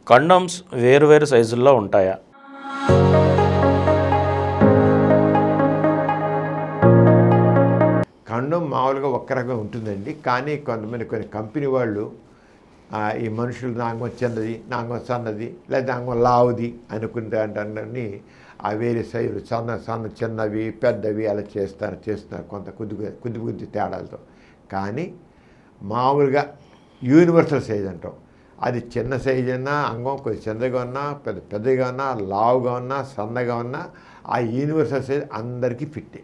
Condoms వేరు సైజుల్లో ఉంటాయా? కండోమ్ మామూలుగా ఒక్క రకంగా ఉంటుందండి. కానీ కొన్ని కంపెనీ వాళ్ళు ఈ మనుషులు నాంగం చిన్నది, నాంగం సన్నది, లేదా నాంగం లావుది అనుకుంటే ఆ వేరే సైజులు చిన్నవి పెద్దవి అలా చేస్తున్నారు కొంత కొద్ది తేడాలతో. కానీ మామూలుగా యూనివర్సల్ సైజ్ అంటాం. అది చిన్న సైజు అన్నా, అంగం కొద్ది చిన్నగా ఉన్నా, పెద్దగా ఉన్నా, లావుగా ఉన్నా, సన్నగా ఉన్నా, ఆ యూనివర్సల్ సైజ్ అందరికీ ఫిట్టే,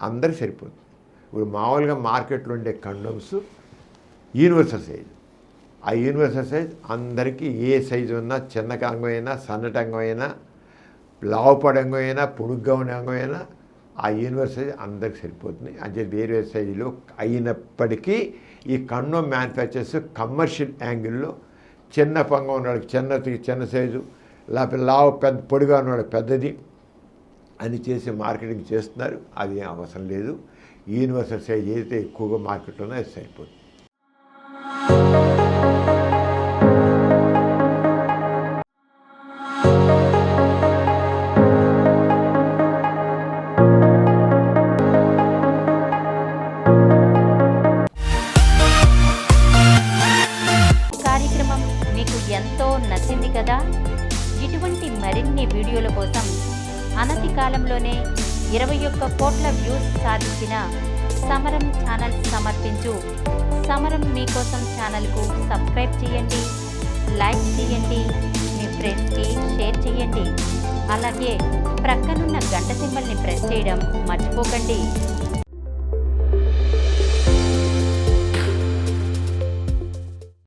అందరికి సరిపోతుంది. ఇప్పుడు మామూలుగా మార్కెట్లో ఉండే కండోమ్స్ యూనివర్సల్ సైజు. ఆ యూనివర్సల్ సైజ్ అందరికీ ఏ సైజు ఉన్నా, చిన్న అంగం అయినా, సన్నటి అంగం అయినా, లావుపడి అంగం అయినా, పొడుగ్గా ఉన్న అంగం అయినా, ఆ యూనివర్సల్ సైజ్ అందరికి సరిపోతుంది. అంటే వేరే సైజులో అయినప్పటికీ ఈ కండోమ్ మ్యానుఫ్యాక్చర్స్ కమర్షియల్ యాంగిల్లో చిన్న పంగం ఉన్నవాడికి చిన్న సైజు, లేకపోతే లావు పొడిగా ఉన్నవాడికి పెద్దది అని చేసి మార్కెటింగ్ చేస్తున్నారు. అది ఏం అవసరం లేదు. యూనివర్సల్ సైజ్ ఏదైతే ఎక్కువగా మార్కెట్లో ఉందో అది సరిపోతుంది. కార్యక్రమం మీకు ఎంతో నచ్చింది కదా. ఇటువంటి మరిన్ని వీడియోల కోసం అనతి కాలంలోనే 21 కోట్ల వ్యూస్ సాధించిన సమరం ఛానల్ సమర్పించు సమరం మీకోసం ఛానల్కు సబ్స్క్రైబ్ చేయండి, లైక్ చేయండి, మీ ఫ్రెండ్స్కి షేర్ చేయండి. అలాగే ప్రక్కనున్న గంట సింబల్ని ప్రెస్ చేయడం మర్చిపోకండి.